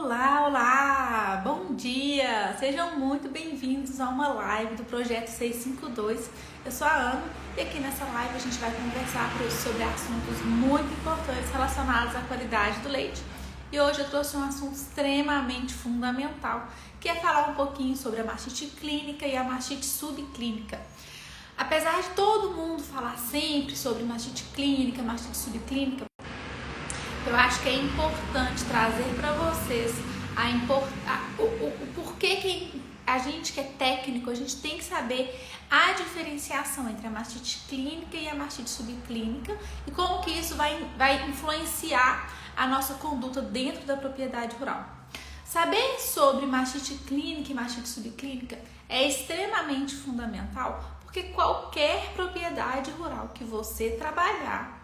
Olá, olá! Bom dia! Sejam muito bem-vindos a uma live do Projeto 652. Eu sou a Ana e aqui nessa live a gente vai conversar sobre assuntos muito importantes relacionados à qualidade do leite. E hoje eu trouxe um assunto extremamente fundamental, que é falar um pouquinho sobre a mastite clínica e a mastite subclínica. Apesar de todo mundo falar sempre sobre mastite clínica, mastite subclínica, eu acho que é importante trazer para vocês o porquê que a gente que é técnico, a gente tem que saber a diferenciação entre a mastite clínica e a mastite subclínica e como que isso vai influenciar a nossa conduta dentro da propriedade rural. Saber sobre mastite clínica e mastite subclínica é extremamente fundamental, porque qualquer propriedade rural que você trabalhar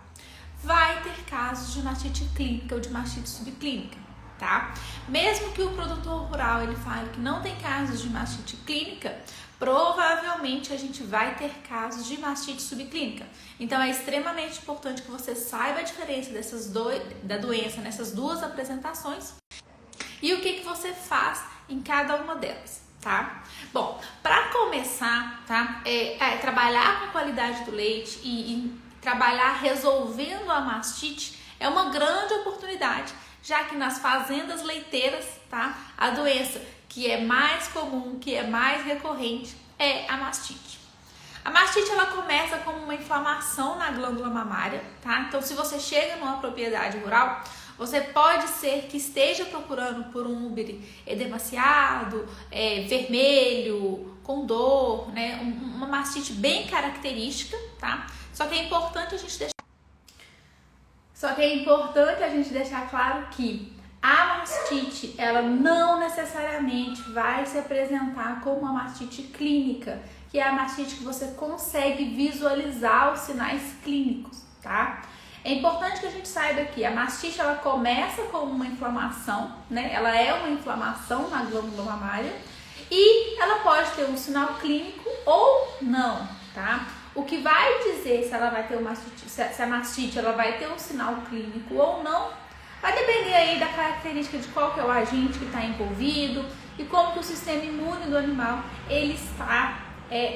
vai ter casos de mastite clínica ou de mastite subclínica, tá? Mesmo que o produtor rural ele fale que não tem casos de mastite clínica, provavelmente a gente vai ter casos de mastite subclínica. Então é extremamente importante que você saiba a diferença da doença nessas duas apresentações e o que você faz em cada uma delas, tá? Bom, para começar, tá? Trabalhar com a qualidade do leite e trabalhar resolvendo a mastite é uma grande oportunidade, já que nas fazendas leiteiras, tá? A doença que é mais comum, que é mais recorrente, é a mastite. A mastite ela começa como uma inflamação na glândula mamária, tá? Então, se você chega numa propriedade rural, você pode ser que esteja procurando por um úbere edemaciado, vermelho, com dor, né? Uma mastite bem característica, tá? Só que é importante a gente deixar claro que a mastite, ela não necessariamente vai se apresentar como uma mastite clínica, que é a mastite que você consegue visualizar os sinais clínicos, tá? É importante que a gente saiba que a mastite, ela começa como uma inflamação, né? Ela é uma inflamação na glândula mamária e ela pode ter um sinal clínico ou não, tá? O que vai dizer se ela vai ter uma mastite, se a mastite ela vai ter um sinal clínico ou não, vai depender aí da característica de qual que é o agente que está envolvido e como que o sistema imune do animal ele está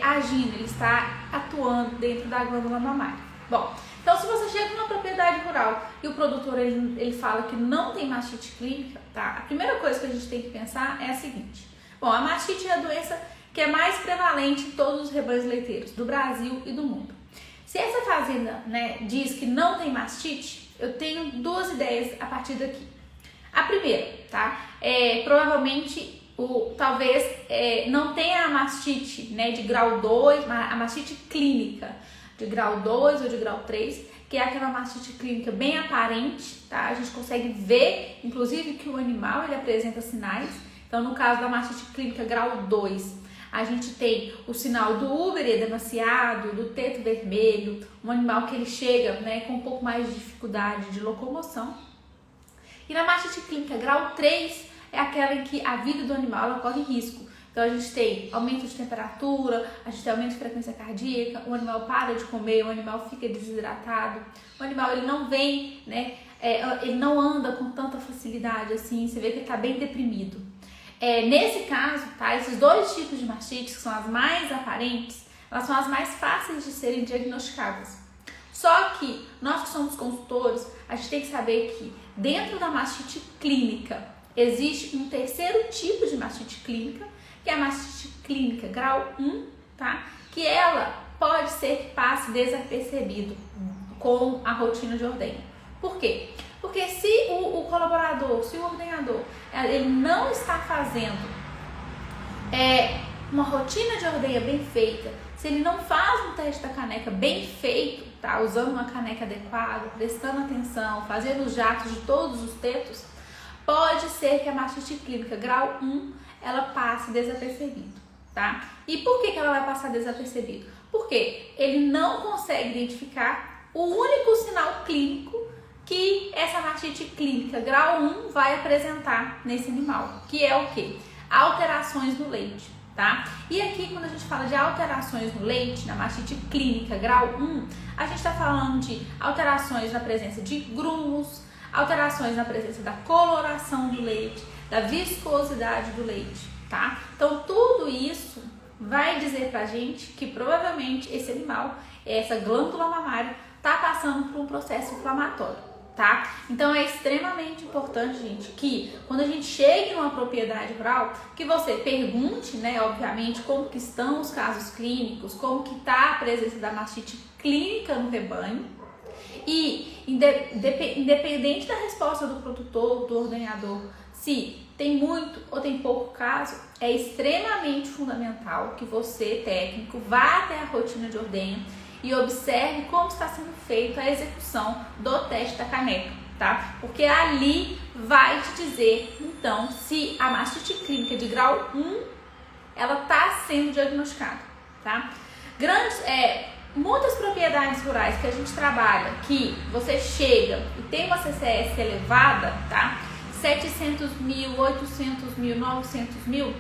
agindo, ele está atuando dentro da glândula mamária. Bom, então se você chega numa propriedade rural e o produtor ele fala que não tem mastite clínica, tá? A primeira coisa que a gente tem que pensar é a seguinte: bom, a mastite é a doença que é mais prevalente em todos os rebanhos leiteiros do Brasil e do mundo. Se essa fazenda, né, diz que não tem mastite, eu tenho duas ideias a partir daqui. A primeira, tá? Provavelmente, talvez não tenha a mastite, né, de grau 2, a mastite clínica de grau 2 ou de grau 3, que é aquela mastite clínica bem aparente, tá? A gente consegue ver, inclusive, que o animal ele apresenta sinais. Então, no caso da mastite clínica grau 2, a gente tem o sinal do úbere edemaciado, do teto vermelho, um animal que ele chega, né, com um pouco mais de dificuldade de locomoção. E na mastite clínica grau 3 é aquela em que a vida do animal ela corre risco. Então a gente tem aumento de temperatura, a gente tem aumento de frequência cardíaca, o animal para de comer, o animal fica desidratado, o animal ele não vem, né, ele não anda com tanta facilidade assim, você vê que ele está bem deprimido. Nesse caso, tá, esses dois tipos de mastites, que são as mais aparentes, elas são as mais fáceis de serem diagnosticadas. Só que nós que somos consultores, a gente tem que saber que dentro da mastite clínica existe um terceiro tipo de mastite clínica, que é a mastite clínica grau 1, tá? Que ela pode ser que passe desapercebido com a rotina de ordenha. Por quê? Porque se o colaborador, se o ordenhador, ele não está fazendo uma rotina de ordenha bem feita, se ele não faz um teste da caneca bem feito, tá? Usando uma caneca adequada, prestando atenção, fazendo os jatos de todos os tetos, pode ser que a mastite clínica grau 1 ela passe desapercebido, tá? E por que ela vai passar desapercebido? Porque ele não consegue identificar o único sinal clínico que essa mastite clínica grau 1 vai apresentar nesse animal, que é o quê? Alterações no leite, tá? E aqui, quando a gente fala de alterações no leite, na mastite clínica grau 1, a gente está falando de alterações na presença de grumos, alterações na presença da coloração do leite, da viscosidade do leite, tá? Então tudo isso vai dizer pra gente que provavelmente esse animal, essa glândula mamária, tá passando por um processo inflamatório, tá? Então é extremamente importante, gente, que quando a gente chegue numa propriedade rural, que você pergunte, né, obviamente, como que estão os casos clínicos, como que tá a presença da mastite clínica no rebanho, e independente da resposta do produtor, do ordenhador, se tem muito ou tem pouco caso, é extremamente fundamental que você, técnico, vá até a rotina de ordenha e observe como está sendo feita a execução do teste da caneca, tá? Porque ali vai te dizer, então, se a mastite clínica de grau 1, ela está sendo diagnosticada, tá? Muitas propriedades rurais que a gente trabalha, que você chega e tem uma CCS elevada, tá? 700 mil, 800 mil, 900 mil,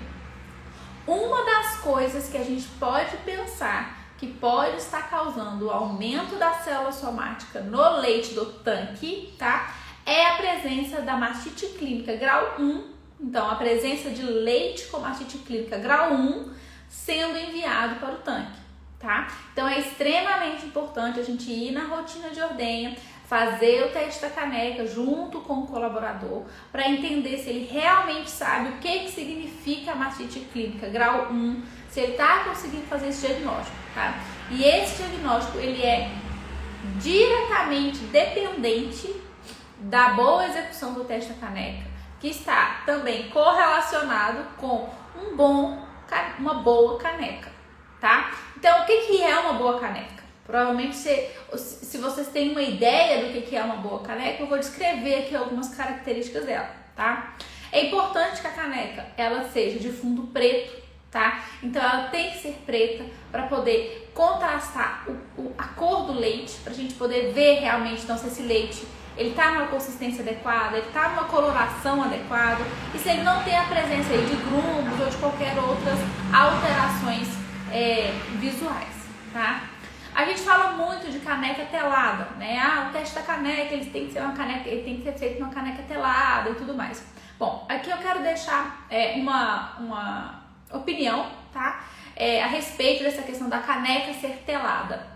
uma das coisas que a gente pode pensar que pode estar causando o aumento da célula somática no leite do tanque, tá? É a presença da mastite clínica grau 1, então a presença de leite com mastite clínica grau 1 sendo enviado para o tanque, tá? Então é extremamente importante a gente ir na rotina de ordenha, fazer o teste da caneca junto com o colaborador para entender se ele realmente sabe o que significa a mastite clínica grau 1, se ele está conseguindo fazer esse diagnóstico, tá? E esse diagnóstico, ele é diretamente dependente da boa execução do teste da caneca, que está também correlacionado com uma boa caneca, tá? Então, o que é uma boa caneca? Provavelmente, se vocês têm uma ideia do que é uma boa caneca, eu vou descrever aqui algumas características dela, tá? É importante que a caneca, ela seja de fundo preto, tá? Então ela tem que ser preta para poder contrastar a cor do leite, para a gente poder ver realmente então, se esse leite ele tá numa consistência adequada, ele tá numa coloração adequada e se ele não tem a presença aí de grumos ou de qualquer outras alterações visuais, tá? A gente fala muito de caneca telada, né? O teste da caneca, ele tem que ser feito numa caneca telada e tudo mais. Bom, aqui eu quero deixar uma opinião, tá? A respeito dessa questão da caneca ser telada.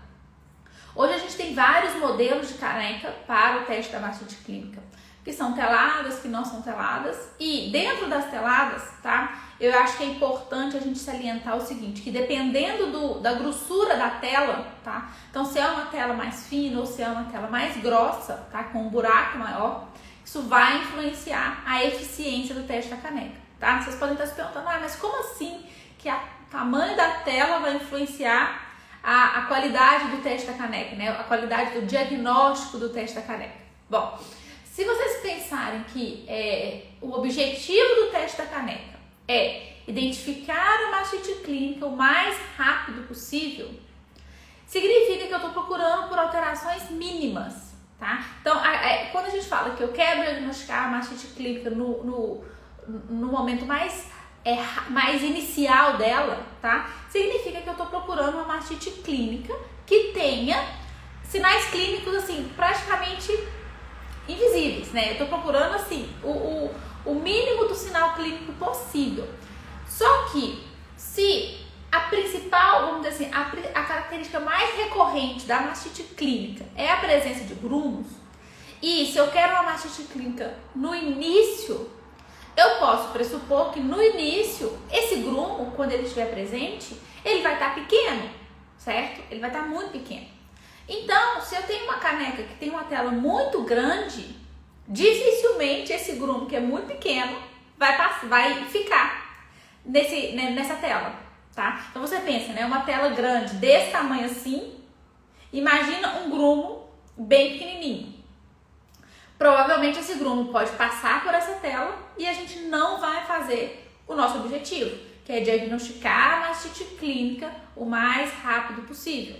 Hoje a gente tem vários modelos de caneca para o teste da mastite clínica, que são teladas, que não são teladas, e dentro das teladas, tá? Eu acho que é importante a gente salientar o seguinte, que dependendo da grossura da tela, tá? Então se é uma tela mais fina ou se é uma tela mais grossa, tá? Com um buraco maior, isso vai influenciar a eficiência do teste da caneca, tá? Vocês podem estar se perguntando, mas como assim que o tamanho da tela vai influenciar a qualidade do teste da caneca, né? A qualidade do diagnóstico do teste da caneca? Bom, se vocês pensarem que o objetivo do teste da caneca é identificar a mastite clínica o mais rápido possível, significa que eu estou procurando por alterações mínimas, tá? Então, quando a gente fala que eu quero diagnosticar a mastite clínica no momento mais inicial dela, tá? Significa que eu estou procurando uma mastite clínica que tenha sinais clínicos, assim, praticamente invisíveis, né? Eu estou procurando, assim, o mínimo do sinal clínico possível. Só que, se a principal, vamos dizer assim, a característica mais recorrente da mastite clínica é a presença de grumos, e se eu quero uma mastite clínica no início, eu posso pressupor que no início, esse grumo, quando ele estiver presente, ele vai estar pequeno, certo? Ele vai estar muito pequeno. Então, se eu tenho uma caneca que tem uma tela muito grande, dificilmente esse grumo, que é muito pequeno, vai ficar nessa tela, tá? Então você pensa, né? Uma tela grande desse tamanho assim, imagina um grumo bem pequenininho. Provavelmente esse grumo pode passar por essa tela e a gente não vai fazer o nosso objetivo, que é diagnosticar a mastite clínica o mais rápido possível.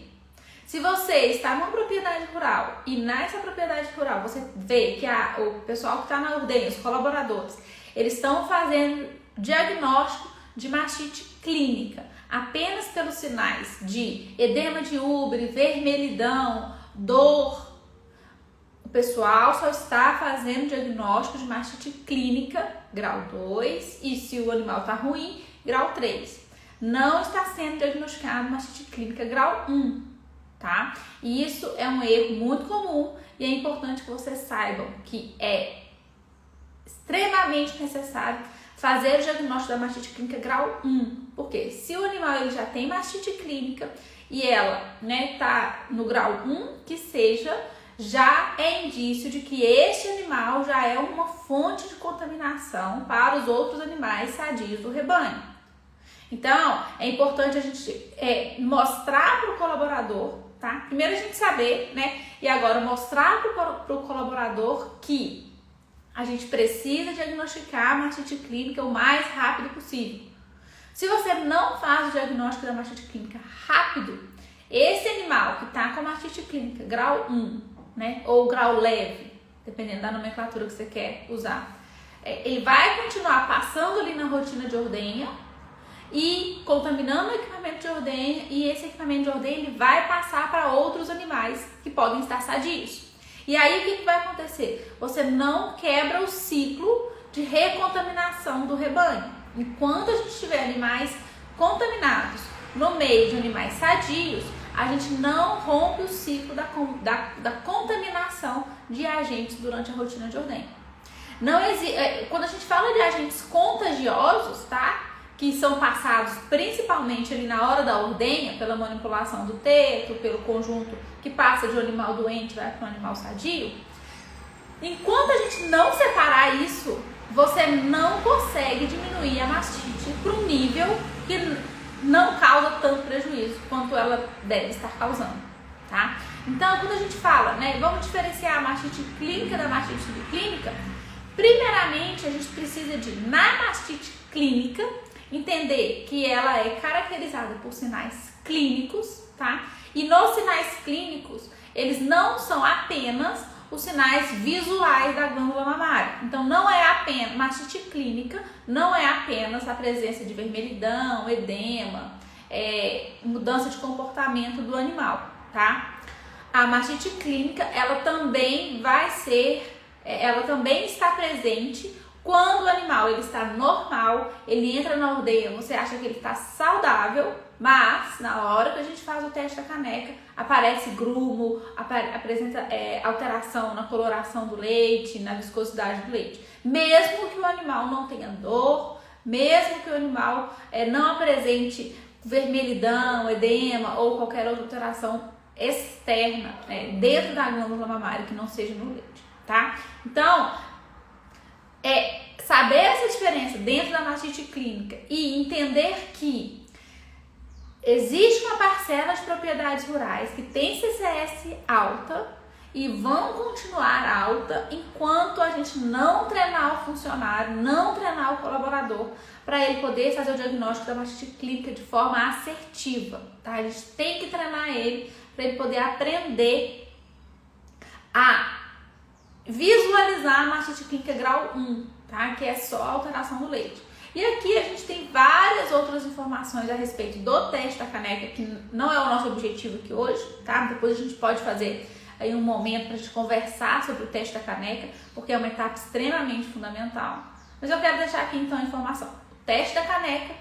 Se você está numa propriedade rural e nessa propriedade rural você vê que o pessoal que está na ordenha, os colaboradores, eles estão fazendo diagnóstico de mastite clínica apenas pelos sinais de edema de úbere, vermelhidão, dor, o pessoal só está fazendo diagnóstico de mastite clínica grau 2 e se o animal está ruim, grau 3. Não está sendo diagnosticado mastite clínica grau 1, tá? E isso é um erro muito comum e é importante que vocês saibam que é extremamente necessário fazer o diagnóstico da mastite clínica grau 1. Porque se o animal ele já tem mastite clínica e ela tá no grau 1, que seja, já é indício de que este animal já é uma fonte de contaminação para os outros animais sadios do rebanho. Então, é importante a gente mostrar para o colaborador, tá? Primeiro a gente saber, e agora mostrar para o colaborador que a gente precisa diagnosticar a mastite clínica o mais rápido possível. Se você não faz o diagnóstico da mastite clínica rápido, esse animal que está com a mastite clínica grau 1, ou grau leve, dependendo da nomenclatura que você quer usar, ele vai continuar passando ali na rotina de ordenha e contaminando o equipamento de ordenha, e esse equipamento de ordenha ele vai passar para outros animais que podem estar sadios. E aí o que vai acontecer? Você não quebra o ciclo de recontaminação do rebanho. Enquanto a gente tiver animais contaminados no meio de animais sadios, a gente não rompe o ciclo da contaminação de agentes durante a rotina de ordenha. Quando a gente fala de agentes contagiosos, tá? Que são passados principalmente ali na hora da ordenha, pela manipulação do teto, pelo conjunto que passa de um animal doente vai para um animal sadio. Enquanto a gente não separar isso, você não consegue diminuir a mastite para um nível que não causa tanto prejuízo quanto ela deve estar causando, tá? Então, quando a gente fala, vamos diferenciar a mastite clínica da mastite subclínica, primeiramente a gente precisa de, na mastite clínica, entender que ela é caracterizada por sinais clínicos, tá? E nos sinais clínicos, eles não são apenas os sinais visuais da glândula mamária. Então, não é apenas mastite clínica, não é apenas a presença de vermelhidão, edema, mudança de comportamento do animal, tá? A mastite clínica, ela também está presente quando o animal ele está normal, ele entra na ordenha, você acha que ele está saudável, mas na hora que a gente faz o teste da caneca, aparece grumo, apresenta alteração na coloração do leite, na viscosidade do leite. Mesmo que o animal não tenha dor, mesmo que o animal não apresente vermelhidão, edema ou qualquer outra alteração externa dentro da glândula mamária que não seja no leite, tá? Então, saber essa diferença dentro da mastite clínica e entender que existe uma parcela de propriedades rurais que tem CCS alta e vão continuar alta enquanto a gente não treinar o funcionário, não treinar o colaborador para ele poder fazer o diagnóstico da mastite clínica de forma assertiva, tá? A gente tem que treinar ele para ele poder aprender a visualizar a mastite clínica grau 1, tá? Que é só a alteração do leite. E aqui a gente tem várias outras informações a respeito do teste da caneca, que não é o nosso objetivo aqui hoje, tá? Depois a gente pode fazer aí um momento para a gente conversar sobre o teste da caneca, porque é uma etapa extremamente fundamental. Mas eu quero deixar aqui então a informação. O teste da caneca,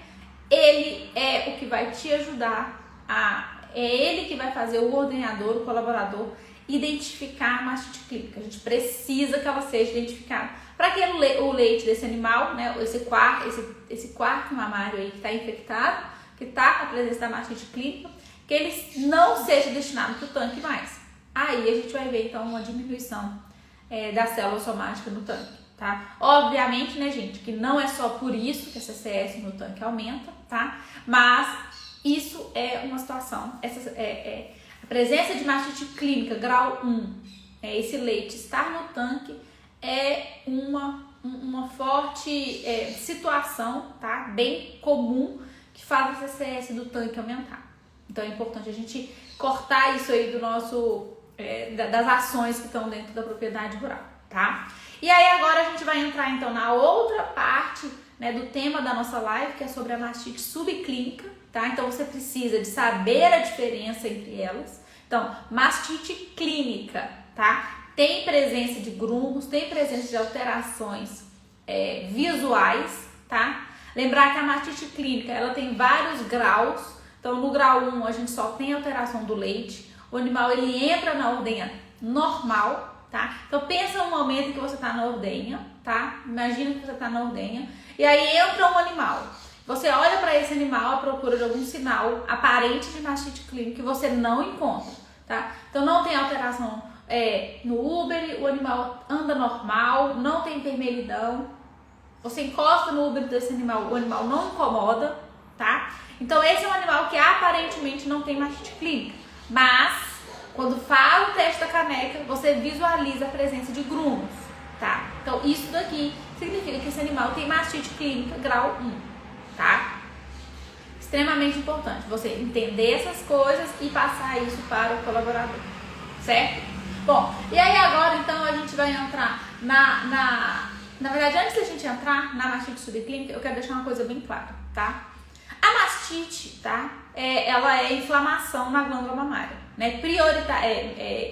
ele é o que vai te ajudar é ele que vai fazer o ordenador, o colaborador, identificar a mastite clínica. A gente precisa que ela seja identificada para que o leite desse animal, esse quarto mamário aí que está infectado, que está com a presença da mastite clínica, que ele não seja destinado para o tanque mais. Aí a gente vai ver então uma diminuição da célula somática no tanque, tá? Obviamente, gente, que não é só por isso que a CCS no tanque aumenta, tá? Mas isso é uma situação, a presença de mastite clínica grau 1, esse leite estar no tanque é uma forte situação, tá? Bem comum que faz a CCS do tanque aumentar. Então é importante a gente cortar isso aí do nosso das ações que estão dentro da propriedade rural, tá? E aí agora a gente vai entrar então na outra parte, do tema da nossa live, que é sobre a mastite subclínica, tá? Então você precisa de saber a diferença entre elas. Então, mastite clínica, tá? tem presença de grumos, tem presença de alterações visuais, tá? Lembrar que a mastite clínica, ela tem vários graus. Então, no grau 1, a gente só tem alteração do leite. O animal, ele entra na ordenha normal, tá? Então, pensa no momento em que você tá na ordenha, tá? Imagina que você tá na ordenha. E aí, entra um animal. Você olha para esse animal à procura de algum sinal aparente de mastite clínica que você não encontra, tá? Então, não tem alteração no úbere, o animal anda normal, não tem vermelhidão. Você encosta no úbere desse animal, o animal não incomoda, tá? Então, esse é um animal que aparentemente não tem mastite clínica. Mas, quando faz o teste da caneca, você visualiza a presença de grumos, tá? Então, isso daqui significa que esse animal tem mastite clínica grau 1, tá? Extremamente importante você entender essas coisas e passar isso para o colaborador, certo? Bom, e aí agora, então, a gente vai entrar na verdade, antes da gente entrar na mastite subclínica, eu quero deixar uma coisa bem clara, tá? A mastite, tá? Ela é inflamação na glândula mamária, né?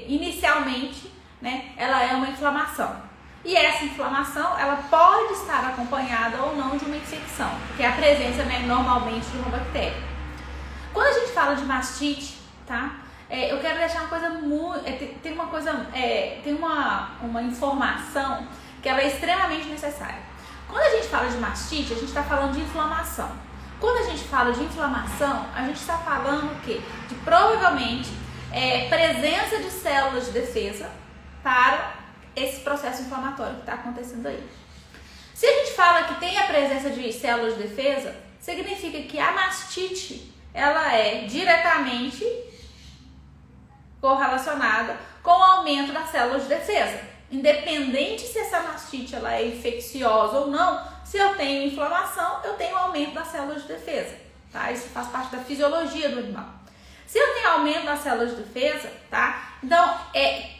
Inicialmente, né? Ela é uma inflamação. E essa inflamação, ela pode estar acompanhada ou não de uma infecção, que é a presença, né, normalmente de uma bactéria. Quando a gente fala de mastite, tá? Eu quero deixar uma coisa muito... Tem uma informação que ela é extremamente necessária. Quando a gente fala de mastite, a gente está falando de inflamação. Quando a gente fala de inflamação, a gente está falando o quê? De provavelmente presença de células de defesa para esse processo inflamatório que está acontecendo aí. Se a gente fala que tem a presença de células de defesa, significa que a mastite, ela é diretamente correlacionada com o aumento das células de defesa. Independente se essa mastite ela é infecciosa ou não, se eu tenho inflamação, eu tenho aumento das células de defesa, tá? Isso faz parte da fisiologia do animal. Se eu tenho aumento das células de defesa, tá? Então,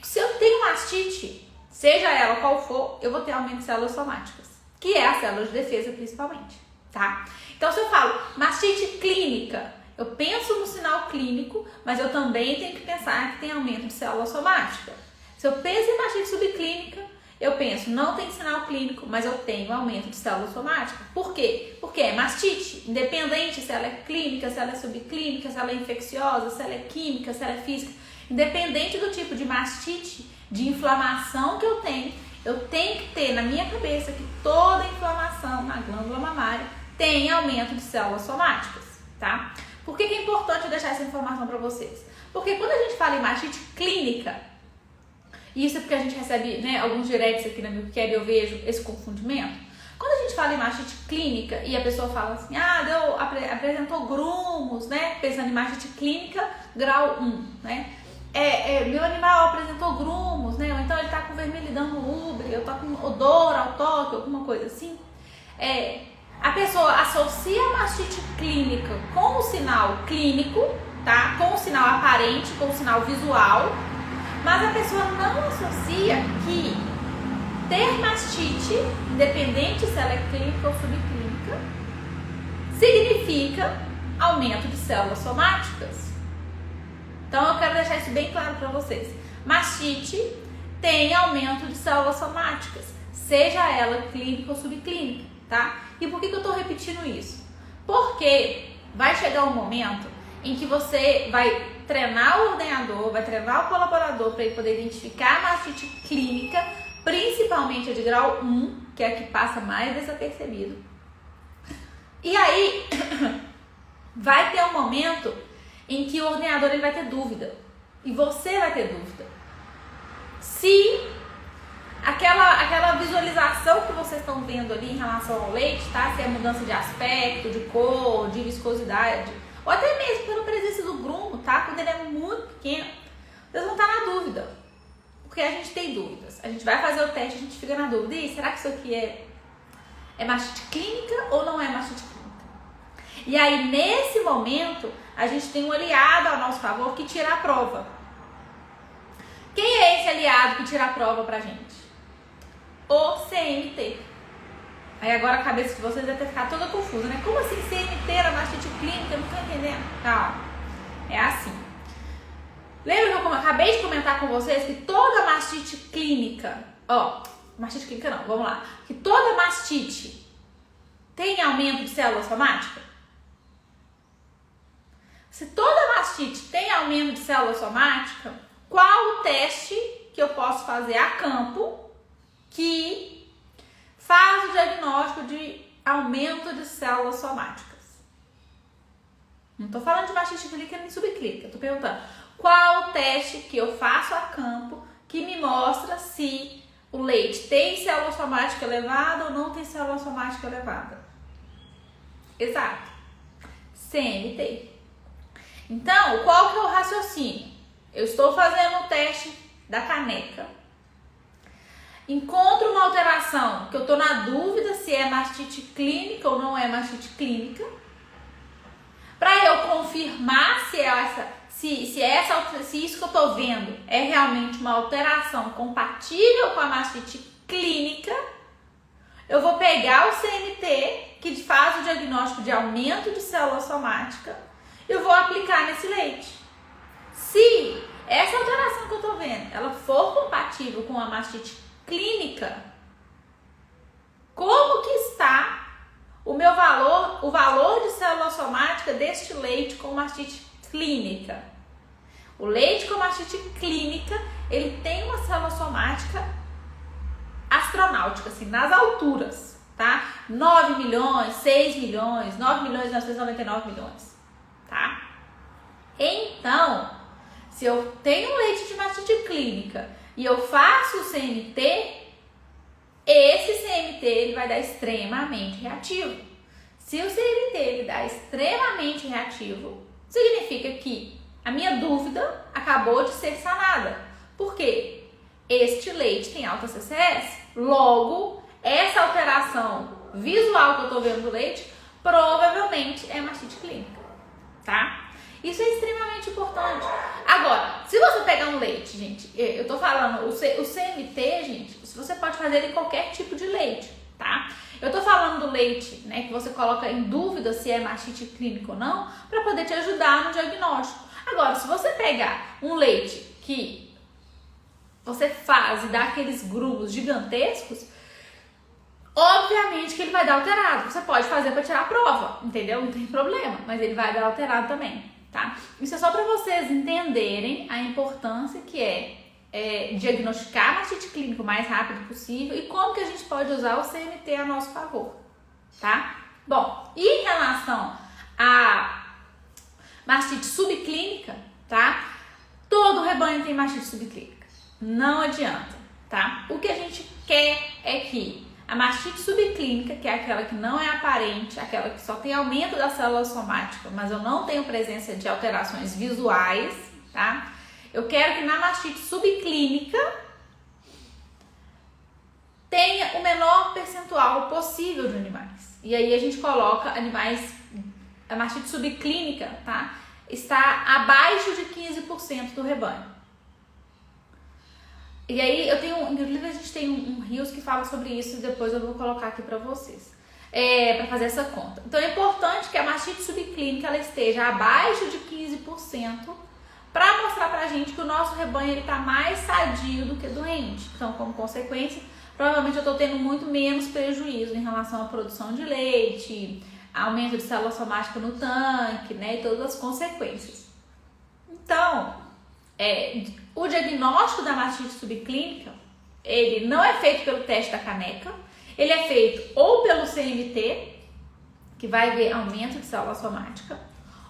se eu tenho mastite, seja ela qual for, eu vou ter aumento de células somáticas, que é a célula de defesa principalmente, tá? Então, se eu falo mastite clínica, eu penso no sinal clínico, mas eu também tenho que pensar que tem aumento de célula somática. Se eu penso em mastite subclínica, eu penso, não tem sinal clínico, mas eu tenho aumento de célula somática. Por quê? Porque é mastite, independente se ela é clínica, se ela é subclínica, se ela é infecciosa, se ela é química, se ela é física. Independente do tipo de mastite, de inflamação que eu tenho que ter na minha cabeça que toda inflamação na glândula mamária tem aumento de células somáticas, tá? Por que é importante deixar essa informação para vocês? Porque quando a gente fala em mastite clínica, isso é porque a gente recebe, né, alguns directs aqui na Milkweb e eu vejo esse confundimento. Quando a gente fala em mastite clínica e a pessoa fala assim, apresentou grumos, né, pensando em mastite clínica grau 1, né, meu animal apresentou grumos, né, ou então ele tá com vermelhidão no úbere, eu tô com odor ao toque, alguma coisa assim, a pessoa associa a mastite clínica com o sinal clínico, tá, com o sinal aparente, com o sinal visual, mas a pessoa não associa que ter mastite, independente se ela é clínica ou subclínica, significa aumento de células somáticas. Então eu quero deixar isso bem claro para vocês. Mastite tem aumento de células somáticas, seja ela clínica ou subclínica, tá? E por que eu estou repetindo isso? Porque vai chegar um momento em que você vai treinar o ordenador, vai treinar o colaborador para ele poder identificar a mastite clínica, principalmente a de grau 1, que é a que passa mais desapercebido. E aí, vai ter um momento em que o ordenador ele vai ter dúvida. E você vai ter dúvida. Se aquela visualização que vocês estão vendo ali em relação ao leite, tá? Se é mudança de aspecto, de cor, de viscosidade, ou até mesmo pela presença do grumo, tá? Quando ele é muito pequeno, vocês vão estar na dúvida. Porque a gente tem dúvidas. A gente vai fazer o teste, a gente fica na dúvida. E será que isso aqui é mastite clínica ou não é mastite clínica? E aí, nesse momento, a gente tem um aliado ao nosso favor que tira a prova. Quem é esse aliado que tira a prova pra gente? O CMT. Aí agora a cabeça de vocês deve ter ficado toda confusa, né? Como assim, CMT, era mastite clínica? Eu não tô entendendo. Calma. É assim. Lembra que eu acabei de comentar com vocês que toda mastite clínica, mastite clínica não, vamos lá, que toda mastite tem aumento de célula somática? Se toda mastite tem aumento de célula somática, qual o teste que eu posso fazer a campo que faz o diagnóstico de aumento de células somáticas? Não estou falando de mastite clínica nem subclínica, estou perguntando qual o teste que eu faço a campo que me mostra se o leite tem célula somática elevada ou não tem célula somática elevada. Exato. CMT. Então, qual que é o raciocínio? Eu estou fazendo o teste da caneca, encontro uma alteração que eu estou na dúvida se é mastite clínica ou não é mastite clínica, para eu confirmar se isso que eu estou vendo é realmente uma alteração compatível com a mastite clínica, eu vou pegar o CMT, que faz o diagnóstico de aumento de célula somática, e eu vou aplicar nesse leite. Se essa alteração que eu estou vendo, ela for compatível com a mastite clínica, como que está o valor de célula somática deste leite com mastite clínica? O leite com mastite clínica, ele tem uma célula somática astronáutica, assim, nas alturas, tá? 9 milhões, 6 milhões, 9 milhões e 999 milhões, tá? Então, se eu tenho um leite de mastite clínica e eu faço o CMT, esse CMT ele vai dar extremamente reativo. Se o CMT ele dá extremamente reativo, significa que a minha dúvida acabou de ser sanada. Por quê? Este leite tem alta CCS, logo essa alteração visual que eu estou vendo do leite provavelmente é mastite clínica, tá? Isso é extremamente importante. Agora, se você pegar um leite, gente, eu tô falando, o CMT, gente, você pode fazer em qualquer tipo de leite, tá? Eu tô falando do leite, né, que você coloca em dúvida se é mastite clínica ou não, para poder te ajudar no diagnóstico. Agora, se você pegar um leite que você faz e dá aqueles grumos gigantescos, obviamente que ele vai dar alterado. Você pode fazer para tirar a prova, entendeu? Não tem problema, mas ele vai dar alterado também. Tá? Isso é só para vocês entenderem a importância que é diagnosticar a mastite clínica o mais rápido possível e como que a gente pode usar o CMT a nosso favor, tá? Bom, e em relação a mastite subclínica, tá? Todo rebanho tem mastite subclínica, não adianta, tá? O que a gente quer é que a mastite subclínica, que é aquela que não é aparente, aquela que só tem aumento da célula somática, mas eu não tenho presença de alterações visuais, tá? Eu quero que na mastite subclínica tenha o menor percentual possível de animais. E aí a gente coloca animais, a mastite subclínica, tá? Está abaixo de 15% do rebanho. E aí inclusive a gente tem um Rios que fala sobre isso e depois eu vou colocar aqui para vocês, para fazer essa conta. Então é importante que a mastite subclínica ela esteja abaixo de 15% para mostrar pra gente que o nosso rebanho ele tá mais sadio do que doente. Então, como consequência, provavelmente eu estou tendo muito menos prejuízo em relação à produção de leite, aumento de célula somática no tanque, né, e todas as consequências. Então, o diagnóstico da mastite subclínica, ele não é feito pelo teste da caneca, ele é feito ou pelo CMT, que vai ver aumento de célula somática,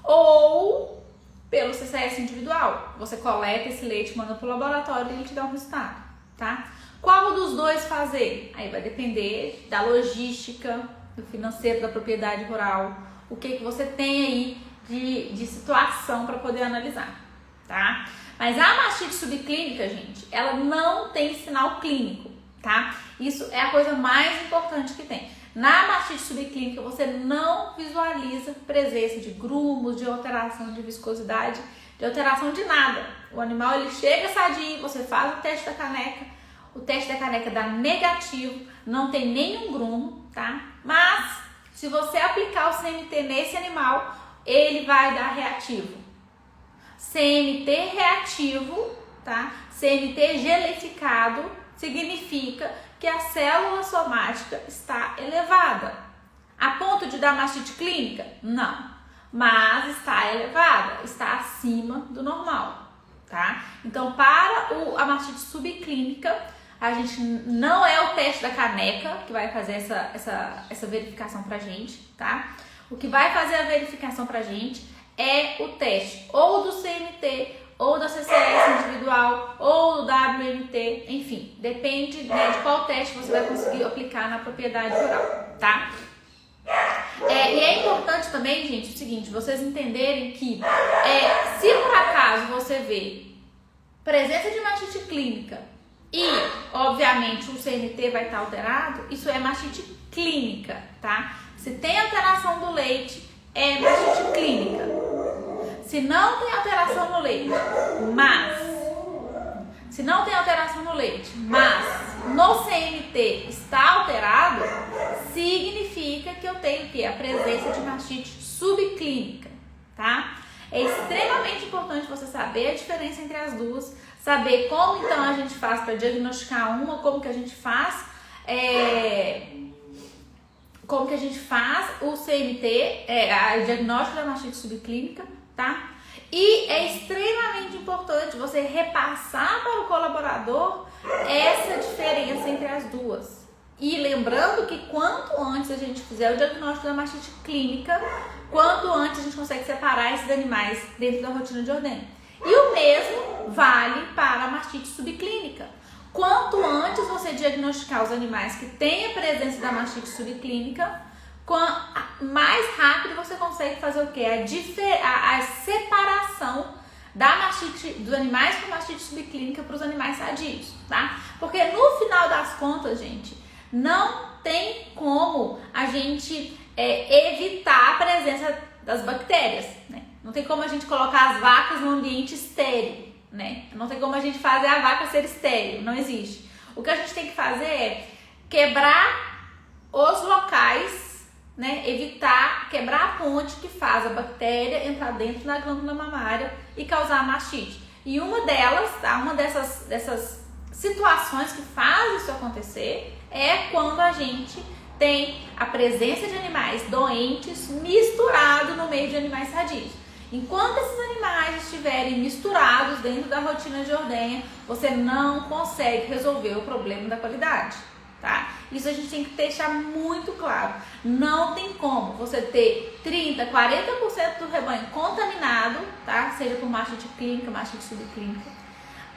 ou pelo CCS individual. Você coleta esse leite, manda para o laboratório e ele te dá um resultado, tá? Qual dos dois fazer? Aí vai depender da logística, do financeiro, da propriedade rural, o que você tem aí de situação para poder analisar, tá? Mas a mastite subclínica, gente, ela não tem sinal clínico, tá? Isso é a coisa mais importante que tem. Na mastite subclínica, você não visualiza presença de grumos, de alteração de viscosidade, de alteração de nada. O animal, ele chega sadio, você faz o teste da caneca dá negativo, não tem nenhum grumo, tá? Mas, se você aplicar o CMT nesse animal, ele vai dar reativo. CMT reativo, tá? CMT gelificado significa que a célula somática está elevada. A ponto de dar mastite clínica? Não. Mas está elevada, está acima do normal, tá? Então, para a mastite subclínica, a gente não é o teste da caneca que vai fazer essa verificação pra gente, tá? O que vai fazer a verificação pra gente é o teste ou do CMT, ou da CCS individual, ou do WMT, enfim, depende, né, de qual teste você vai conseguir aplicar na propriedade rural, tá? E é importante também, gente, o seguinte, vocês entenderem que se por acaso você vê presença de mastite clínica e, obviamente, o CMT vai estar alterado, isso é mastite clínica, tá? Se tem alteração do leite, é mastite clínica. Se não tem alteração no leite, mas no CMT está alterado, significa que eu tenho que a presença de mastite subclínica, tá? É extremamente importante você saber a diferença entre as duas, saber como então a gente faz para diagnosticar uma, como que a gente faz o CMT, o diagnóstico da mastite subclínica, tá? E é extremamente importante você repassar para o colaborador essa diferença entre as duas. E lembrando que quanto antes a gente fizer o diagnóstico da mastite clínica, quanto antes a gente consegue separar esses animais dentro da rotina de ordenha. E o mesmo vale para a mastite subclínica. Quanto antes você diagnosticar os animais que têm a presença da mastite subclínica, mais rápido você consegue fazer o quê? A separação da mastite, dos animais com mastite subclínica para os animais sadios, tá? Porque no final das contas, gente, não tem como a gente evitar a presença das bactérias, né? Não tem como a gente colocar as vacas no ambiente estéril, né? Não tem como a gente fazer a vaca ser estéril, não existe. O que a gente tem que fazer é quebrar os locais, né? Quebrar a ponte que faz a bactéria entrar dentro da glândula mamária e causar mastite. E uma delas, tá? Uma dessas situações que faz isso acontecer é quando a gente tem a presença de animais doentes misturado no meio de animais sadios. Enquanto esses animais estiverem misturados dentro da rotina de ordenha, você não consegue resolver o problema da qualidade, tá? Isso a gente tem que deixar muito claro. Não tem como você ter 30%, 40% do rebanho contaminado, tá? Seja por mastite clínica, mastite subclínica,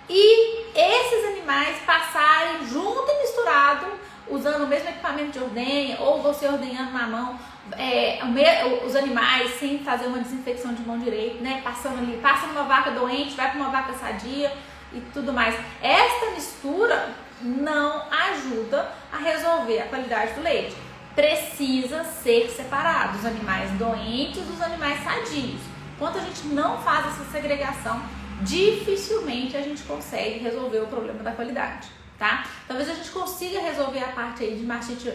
e esses animais passarem junto e misturado, usando o mesmo equipamento de ordenha, ou você ordenhando na mão, os animais sem fazer uma desinfecção de mão direita, né? Passando ali, passa numa vaca doente, vai para uma vaca sadia e tudo mais. Esta mistura não ajuda a resolver a qualidade do leite. Precisa ser separado os animais doentes dos animais sadios. Enquanto a gente não faz essa segregação, dificilmente a gente consegue resolver o problema da qualidade, tá? Talvez a gente consiga resolver a parte aí de mastite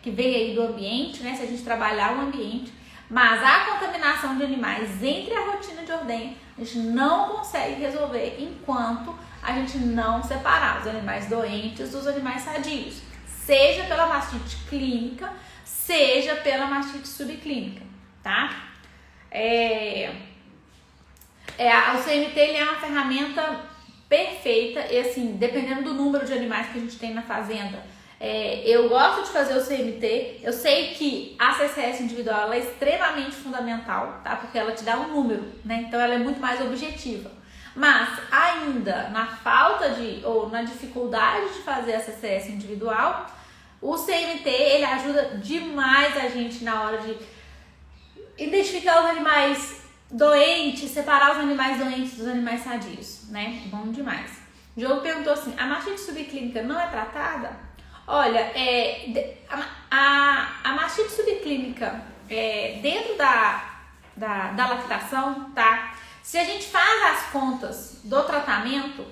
que vem aí do ambiente, né? Se a gente trabalhar o ambiente, mas a contaminação de animais entre a rotina de ordenha, a gente não consegue resolver enquanto a gente não separar os animais doentes dos animais sadios, seja pela mastite clínica, seja pela mastite subclínica, tá? O CMT ele é uma ferramenta perfeita e assim, dependendo do número de animais que a gente tem na fazenda, eu gosto de fazer o CMT. Eu sei que a CCS individual ela é extremamente fundamental, tá? Porque ela te dá um número, né? Então ela é muito mais objetiva. Mas ainda na falta ou na dificuldade de fazer a CCS individual, o CMT ele ajuda demais a gente na hora de identificar os animais doentes, separar os animais doentes dos animais sadios, né? Bom demais. O Diogo perguntou assim: a mastite subclínica não é tratada? Olha, a mastite subclínica dentro da lactação, tá? Se a gente faz as contas do tratamento,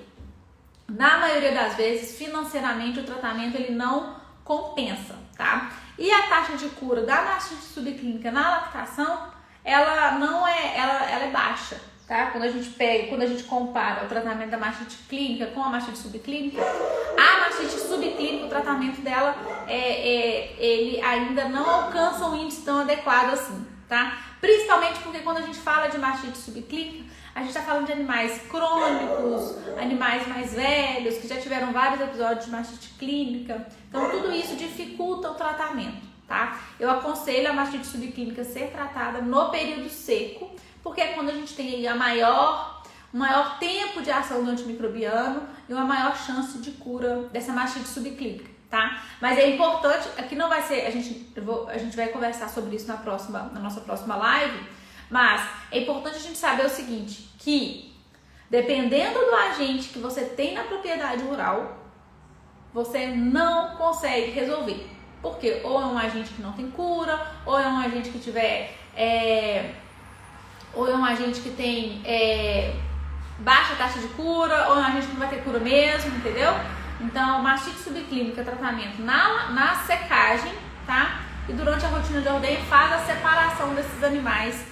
na maioria das vezes, financeiramente, o tratamento ele não compensa, tá? E a taxa de cura da mastite subclínica na lactação, ela é baixa, tá? Quando a gente compara o tratamento da mastite clínica com a mastite subclínica, a mastite subclínica, o tratamento dela, ele ainda não alcança um índice tão adequado assim, tá? Principalmente porque quando a gente fala de mastite subclínica, a gente está falando de animais crônicos, animais mais velhos, que já tiveram vários episódios de mastite clínica. Então, tudo isso dificulta o tratamento, tá? Eu aconselho a mastite subclínica ser tratada no período seco, porque é quando a gente tem aí o maior tempo de ação do antimicrobiano e uma maior chance de cura dessa mastite subclínica, tá? Mas é importante, aqui não vai ser, a gente vai conversar sobre isso na nossa próxima live, mas é importante a gente saber o seguinte, que dependendo do agente que você tem na propriedade rural, você não consegue resolver. Porque ou é um agente que não tem cura, ou é um agente que ou é um agente que tem baixa taxa de cura, ou é um agente que não vai ter cura mesmo, entendeu? Então, mastite subclínica, tratamento na secagem, tá? E durante a rotina de ordenha faz a separação desses animais,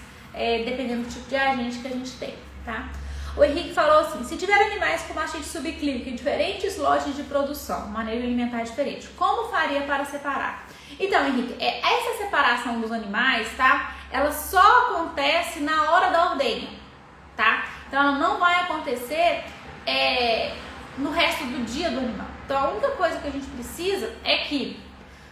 dependendo do tipo de agente que a gente tem, tá? O Henrique falou assim, se tiver animais com mastite subclínica em diferentes lotes de produção, manejo alimentar diferente, como faria para separar? Então, Henrique, essa separação dos animais, tá? Ela só acontece na hora da ordenha, tá? Então, ela não vai acontecer no resto do dia do animal. Então, a única coisa que a gente precisa é que,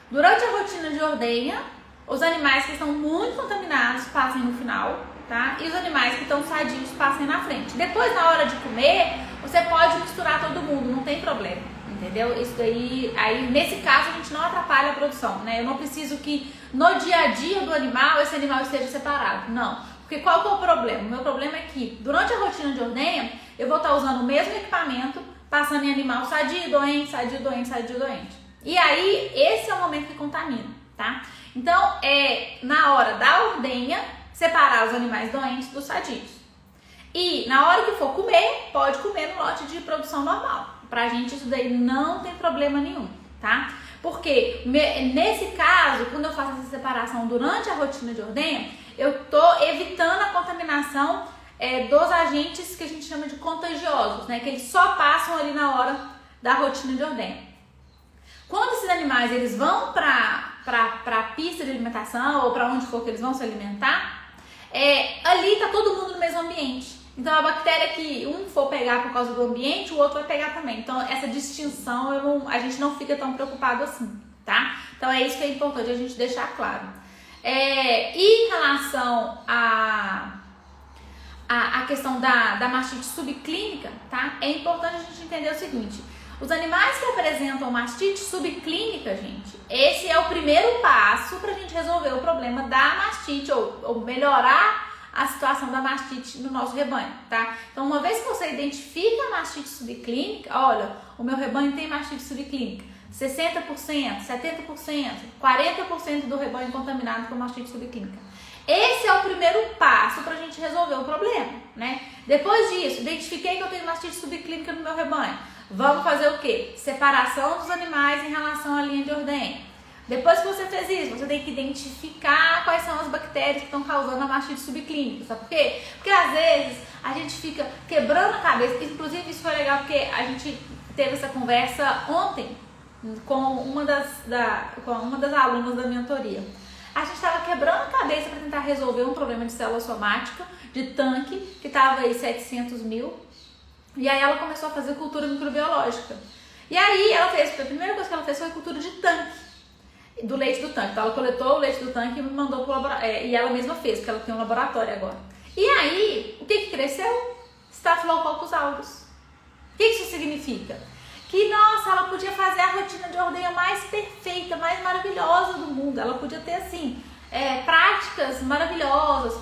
durante a rotina de ordenha, os animais que estão muito contaminados passem no final, tá? E os animais que estão sadios passem na frente. Depois, na hora de comer, você pode misturar todo mundo, não tem problema, entendeu? Isso daí, nesse caso, a gente não atrapalha a produção, né? Eu não preciso que no dia a dia do animal, esse animal esteja separado, não. Porque qual que é o problema? O meu problema é que, durante a rotina de ordenha, eu vou estar usando o mesmo equipamento, passando em animal sadio, doente, sadio, doente, sadio, doente. E aí, esse é o momento que contamina, tá? Então, na hora da ordenha, separar os animais doentes dos sadios. E na hora que for comer, pode comer no lote de produção normal. Pra gente isso daí não tem problema nenhum, tá? Porque nesse caso, quando eu faço essa separação durante a rotina de ordenha, eu tô evitando a contaminação dos agentes que a gente chama de contagiosos, né? Que eles só passam ali na hora da rotina de ordenha. Quando esses animais eles vão para a pista de alimentação ou para onde for que eles vão se alimentar, ali tá todo mundo no mesmo ambiente. Então a bactéria que um for pegar por causa do ambiente, o outro vai pegar também. Então essa distinção a gente não fica tão preocupado assim, tá? Então é isso que é importante a gente deixar claro. E em relação à questão da mastite subclínica, tá? É importante a gente entender o seguinte. Os animais que apresentam mastite subclínica, gente, esse é o primeiro passo para a gente resolver o problema da mastite ou melhorar a situação da mastite no nosso rebanho, tá? Então, uma vez que você identifica a mastite subclínica, olha, o meu rebanho tem mastite subclínica, 60%, 70%, 40% do rebanho contaminado com mastite subclínica. Esse é o primeiro passo para a gente resolver o problema, né? Depois disso, identifiquei que eu tenho mastite subclínica no meu rebanho. Vamos fazer o quê? Separação dos animais em relação à linha de ordenha. Depois que você fez isso, você tem que identificar quais são as bactérias que estão causando a mastite subclínica. Sabe por quê? Porque às vezes a gente fica quebrando a cabeça. Inclusive isso foi legal porque a gente teve essa conversa ontem com uma das alunas da mentoria. A gente estava quebrando a cabeça para tentar resolver um problema de célula somática, de tanque, que estava aí 700 mil. E aí ela começou a fazer cultura microbiológica. E aí a primeira coisa que ela fez foi cultura de tanque, do leite do tanque. Então ela coletou o leite do tanque e me mandou para o laboratório. E ela mesma fez, porque ela tem um laboratório agora. E aí, o que cresceu? Staphylococcus aureus. O que isso significa? Que, nossa, ela podia fazer a rotina de ordenha mais perfeita, mais maravilhosa do mundo. Ela podia ter, assim, práticas maravilhosas,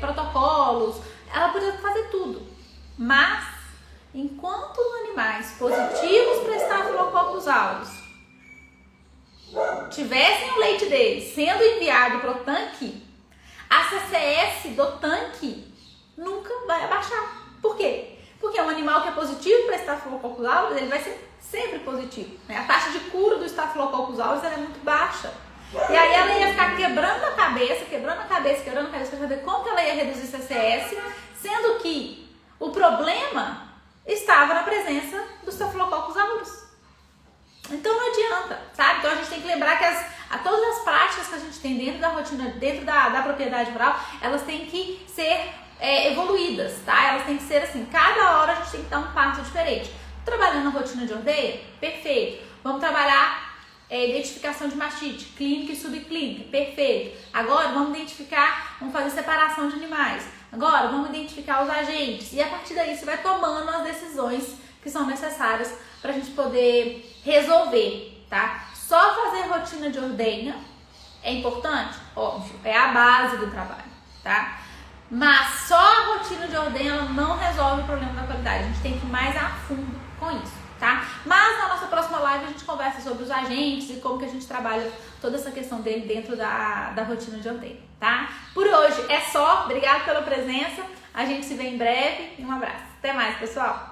protocolos. Ela podia fazer tudo. Mas, enquanto os animais positivos para Staphylococcus aureus tivessem o leite deles sendo enviado para o tanque, a CCS do tanque nunca vai abaixar. Por quê? Porque um animal que é positivo para Staphylococcus aureus, ele vai ser sempre positivo, né? A taxa de cura do Staphylococcus aureus é muito baixa. E aí ela ia ficar quebrando a cabeça para saber como que ela ia reduzir CCS sendo que o problema estava na presença dos Staphylococcus aureus. Então não adianta, sabe? Então a gente tem que lembrar que todas as práticas que a gente tem dentro da rotina, dentro da propriedade rural, elas têm que ser evoluídas, tá? Elas têm que ser assim, cada hora a gente tem que dar um passo diferente. Trabalhando a rotina de ordenha? Perfeito. Vamos trabalhar identificação de mastite, clínica e subclínica, perfeito. Agora vamos fazer separação de animais. Agora vamos identificar os agentes. E a partir daí você vai tomando as decisões que são necessárias para a gente poder resolver, tá? Só fazer rotina de ordenha é importante? Óbvio, é a base do trabalho, tá? Mas só a rotina de ordenha ela não resolve o problema da qualidade. A gente tem que ir mais a fundo com isso, tá? Mas na nossa próxima live a gente conversa sobre os agentes e como que a gente trabalha toda essa questão dele dentro da rotina de ordenha, tá? Por hoje é só. Obrigada pela presença. A gente se vê em breve e um abraço. Até mais, pessoal!